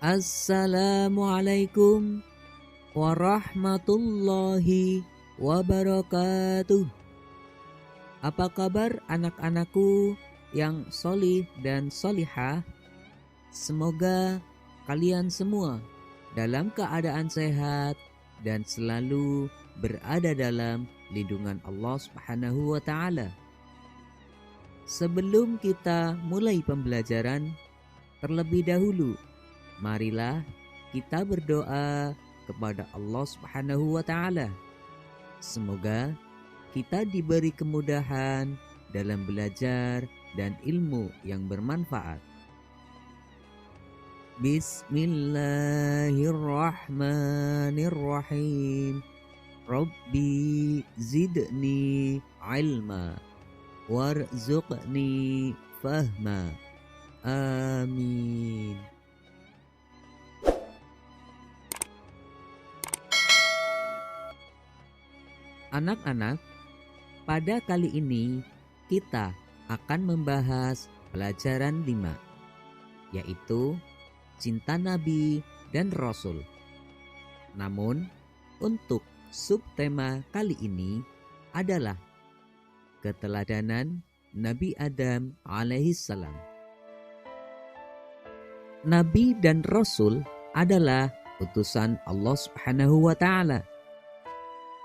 Assalamualaikum warahmatullahi wabarakatuh. Apa kabar anak-anakku yang solih dan solihah? Semoga kalian semua dalam keadaan sehat dan selalu berada dalam lindungan Allah Subhanahu wa Ta'ala. Sebelum kita mulai pembelajaran, terlebih dahulu marilah kita berdoa kepada Allah Subhanahu wa Ta'ala. Semoga kita diberi kemudahan dalam belajar dan ilmu yang bermanfaat. Bismillahirrahmanirrahim. Rabbi zidni ilma warzuqni fahma. Amin. Anak-anak, pada kali ini kita akan membahas pelajaran 5, yaitu cinta Nabi dan Rasul. Namun, untuk subtema kali ini adalah keteladanan Nabi Adam alaihissalam. Nabi dan Rasul adalah utusan Allah Subhanahu wa Ta'ala.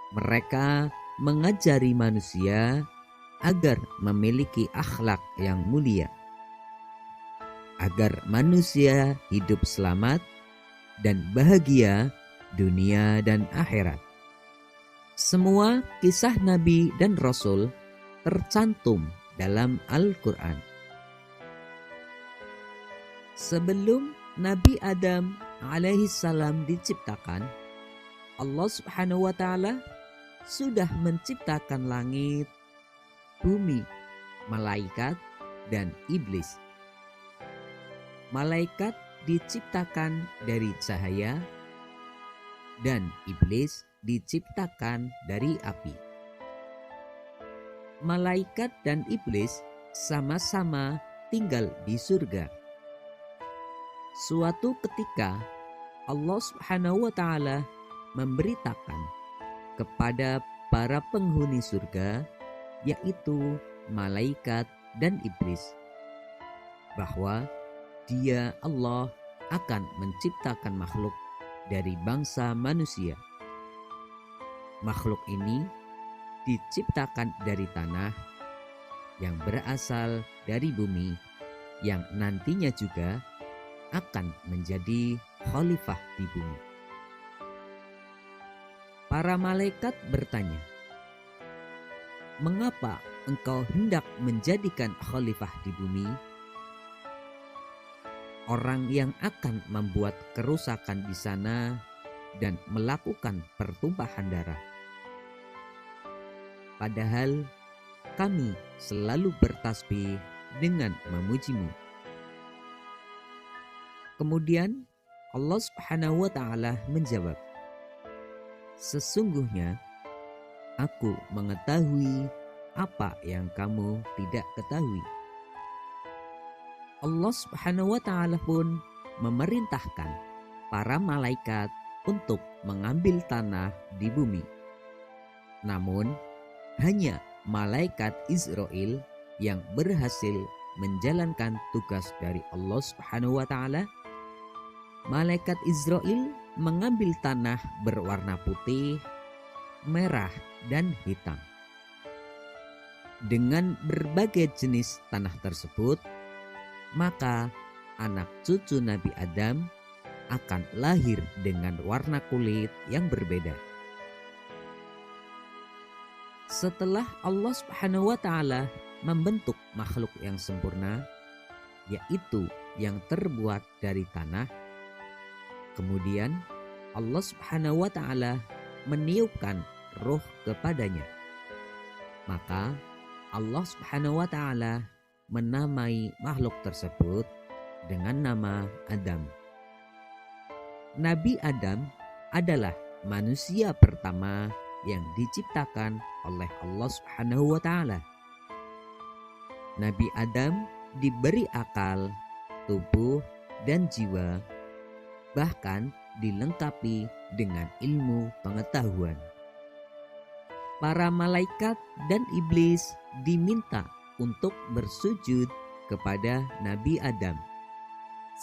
Mereka mengajari manusia agar memiliki akhlak yang mulia, agar manusia hidup selamat dan bahagia dunia dan akhirat. Semua kisah Nabi dan Rasul tercantum dalam Al-Quran. Sebelum Nabi Adam alaihissalam diciptakan, Allah Subhanahu wa Ta'ala sudah menciptakan langit, bumi, malaikat, dan iblis. Malaikat diciptakan dari cahaya dan iblis diciptakan dari api. Malaikat dan iblis sama-sama tinggal di surga. Suatu ketika Allah Subhanahu wa Ta'ala memberitakan kepada para penghuni surga, yaitu malaikat dan iblis, bahwa Dia Allah akan menciptakan makhluk dari bangsa manusia. Makhluk ini diciptakan dari tanah yang berasal dari bumi, yang nantinya juga akan menjadi khalifah di bumi. Para malaikat bertanya, "Mengapa engkau hendak menjadikan khalifah di bumi? Orang yang akan membuat kerusakan di sana dan melakukan pertumpahan darah. Padahal kami selalu bertasbih dengan memujimu." Kemudian Allah Subhanahu wa Ta'ala menjawab, "Sesungguhnya aku mengetahui apa yang kamu tidak ketahui." Allah Subhanahu wa Ta'ala pun memerintahkan para malaikat untuk mengambil tanah di bumi. Namun hanya malaikat Israel yang berhasil menjalankan tugas dari Allah Subhanahu wa Ta'ala. Malaikat Israel mengambil tanah berwarna putih, merah, dan hitam. Dengan berbagai jenis tanah tersebut, maka anak cucu Nabi Adam akan lahir dengan warna kulit yang berbeda. Setelah Allah Subhanahu wa Ta'ala membentuk makhluk yang sempurna, yaitu yang terbuat dari tanah, kemudian Allah Subhanahu wa Ta'ala meniupkan roh kepadanya. Maka Allah Subhanahu wa Ta'ala menamai makhluk tersebut dengan nama Adam. Nabi Adam adalah manusia pertama yang diciptakan oleh Allah Subhanahu wa Ta'ala. Nabi Adam diberi akal, tubuh, dan jiwa, bahkan dilengkapi dengan ilmu pengetahuan. Para malaikat dan iblis diminta untuk bersujud kepada Nabi Adam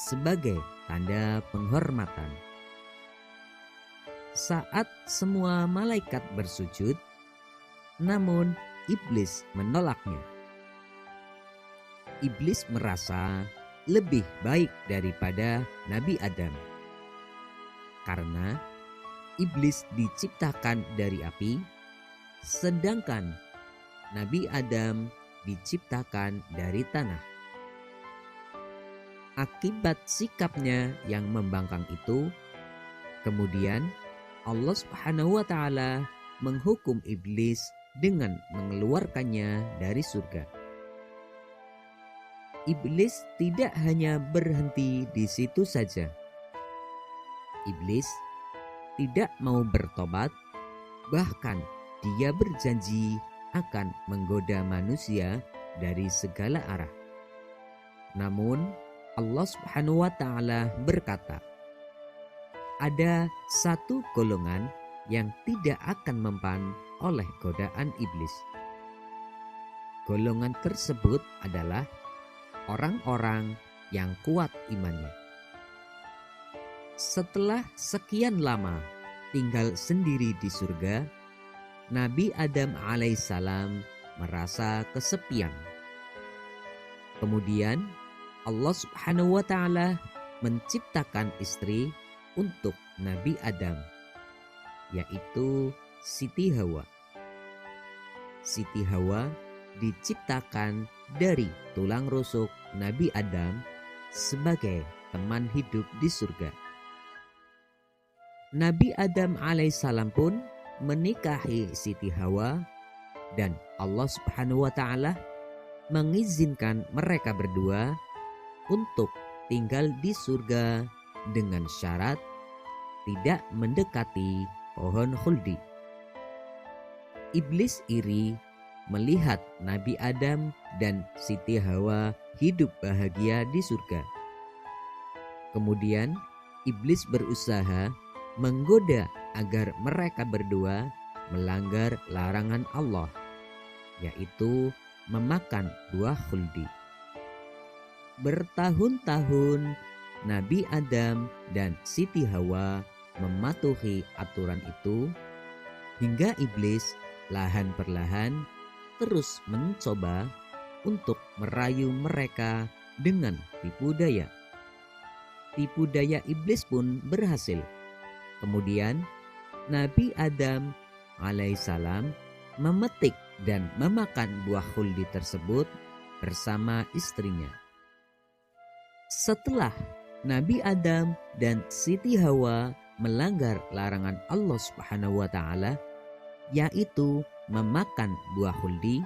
sebagai tanda penghormatan. Saat semua malaikat bersujud, namun iblis menolaknya. Iblis merasa lebih baik daripada Nabi Adam. Karena iblis diciptakan dari api, sedangkan Nabi Adam diciptakan dari tanah. Akibat sikapnya yang membangkang itu, kemudian Allah Subhanahu wa Ta'ala menghukum iblis dengan mengeluarkannya dari surga. Iblis tidak hanya berhenti di situ saja. Iblis tidak mau bertobat, bahkan dia berjanji akan menggoda manusia dari segala arah. Namun Allah Subhanahu wa Ta'ala berkata, ada satu golongan yang tidak akan mempan oleh godaan iblis. Golongan tersebut adalah orang-orang yang kuat imannya. Setelah sekian lama tinggal sendiri di surga, Nabi Adam alaihissalam merasa kesepian. Kemudian Allah Subhanahu wa Ta'ala menciptakan istri untuk Nabi Adam, yaitu Siti Hawa. Siti Hawa diciptakan dari tulang rusuk Nabi Adam sebagai teman hidup di surga. Nabi Adam alaihissalam pun menikahi Siti Hawa dan Allah Subhanahu wa Ta'ala mengizinkan mereka berdua untuk tinggal di surga dengan syarat tidak mendekati pohon khuldi. Iblis iri melihat Nabi Adam dan Siti Hawa hidup bahagia di surga. Kemudian iblis berusaha menggoda agar mereka berdua melanggar larangan Allah, yaitu memakan buah khuldi. Bertahun-tahun Nabi Adam dan Siti Hawa mematuhi aturan itu, hingga iblis lahan perlahan terus mencoba untuk merayu mereka dengan tipu daya. Tipu daya iblis pun berhasil. Kemudian Nabi Adam alaihissalam memetik dan memakan buah khuldi tersebut bersama istrinya. Setelah Nabi Adam dan Siti Hawa melanggar larangan Allah Subhanahu wa Ta'ala, yaitu memakan buah khuldi,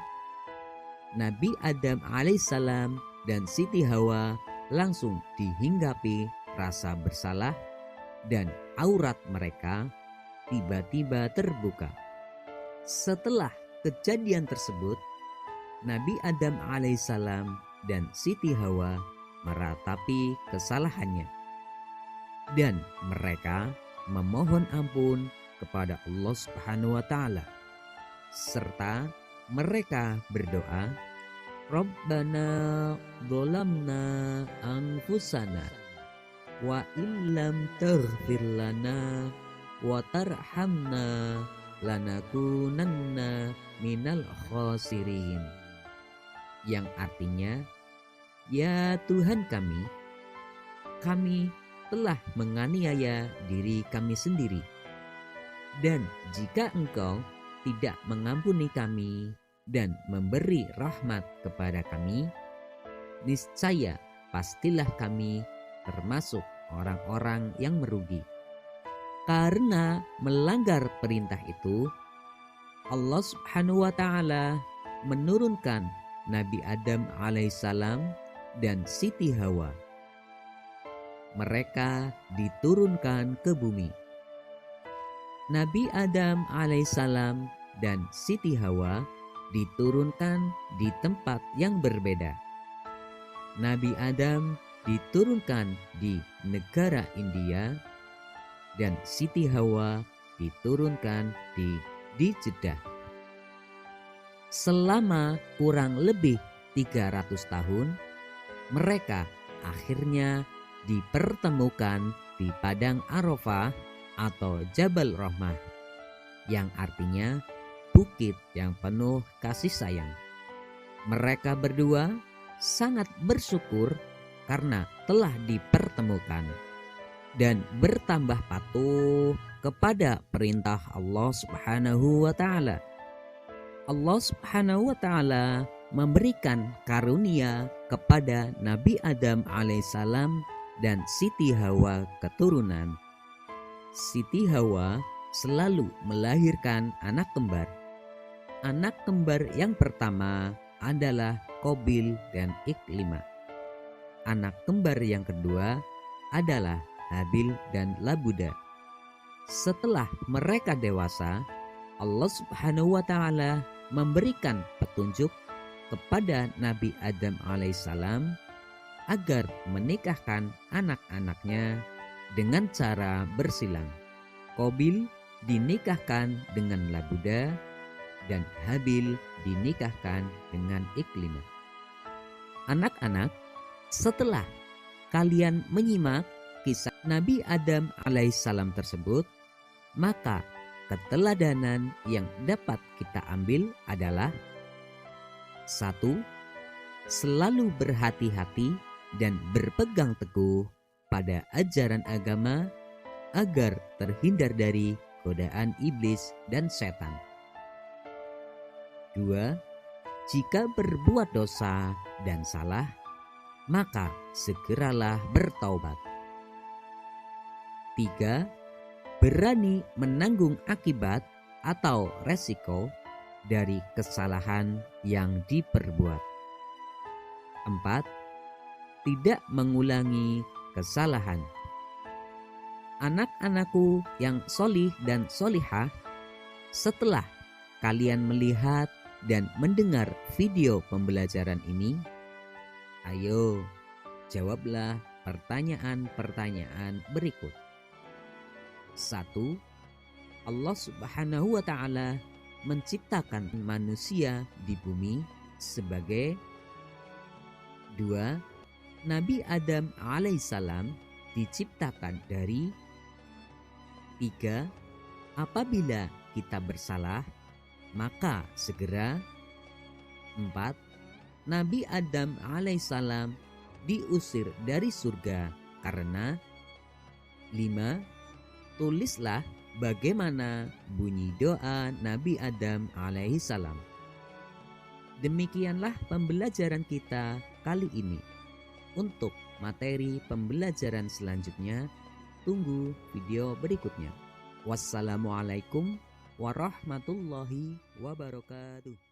Nabi Adam alaihissalam dan Siti Hawa langsung dihinggapi rasa bersalah dan aurat mereka tiba-tiba terbuka. Setelah kejadian tersebut, Nabi Adam alaihissalam dan Siti Hawa meratapi kesalahannya dan mereka memohon ampun kepada Allah Subhanahu wa Ta'ala, serta mereka berdoa, Rabbana dzalamna anfusana wa illam taghfir lana wa tarhamna lanakunanna minal khasirin, yang artinya, ya Tuhan kami telah menganiaya diri kami sendiri, dan jika Engkau tidak mengampuni kami dan memberi rahmat kepada kami, niscaya pastilah kami termasuk orang-orang yang merugi. Karena melanggar perintah itu, Allah Subhanahu wa Ta'ala menurunkan Nabi Adam alaihissalam dan Siti Hawa. Mereka diturunkan ke bumi. Nabi Adam alaihissalam dan Siti Hawa diturunkan di tempat yang berbeda. Nabi Adam diturunkan di negara India dan Siti Hawa diturunkan di Jeddah. Selama kurang lebih 300 tahun, mereka akhirnya dipertemukan di Padang Arafah atau Jabal Rahmah, yang artinya bukit yang penuh kasih sayang. Mereka berdua sangat bersyukur karena telah dipertemukan dan bertambah patuh kepada perintah Allah Subhanahu wa Ta'ala. Allah Subhanahu wa Ta'ala memberikan karunia kepada Nabi Adam alaihissalam dan Siti Hawa keturunan. Siti Hawa selalu melahirkan anak kembar. Anak kembar yang pertama adalah Qabil dan Iklimah. Anak kembar yang kedua adalah Habil dan Labuda. Setelah mereka dewasa, Allah Subhanahu wa Ta'ala memberikan petunjuk kepada Nabi Adam alaihissalam agar menikahkan anak-anaknya dengan cara bersilang. Qabil dinikahkan dengan Labuda dan Habil dinikahkan dengan Iklimah. Anak-anak, setelah kalian menyimak kisah Nabi Adam alaihissalam tersebut, maka keteladanan yang dapat kita ambil adalah: 1. Selalu berhati-hati dan berpegang teguh pada ajaran agama agar terhindar dari godaan iblis dan setan. 2. Jika berbuat dosa dan salah, maka segeralah bertaubat. 3. Berani menanggung akibat atau resiko dari kesalahan yang diperbuat. 4. Tidak mengulangi kesalahan. Anak-anakku yang solih dan solihah, setelah kalian melihat dan mendengar video pembelajaran ini, ayo jawablah pertanyaan-pertanyaan berikut. 1. Allah Subhanahu wa Ta'ala menciptakan manusia di bumi sebagai 2. Nabi Adam alaihissalam diciptakan dari 3. Apabila kita bersalah, maka segera. 4. Nabi Adam alaihissalam diusir dari surga karena. 5. Tulislah bagaimana bunyi doa Nabi Adam alaihissalam. Demikianlah pembelajaran kita kali ini. Untuk materi pembelajaran selanjutnya, tunggu video berikutnya. Wassalamualaikum warahmatullahi wabarakatuh.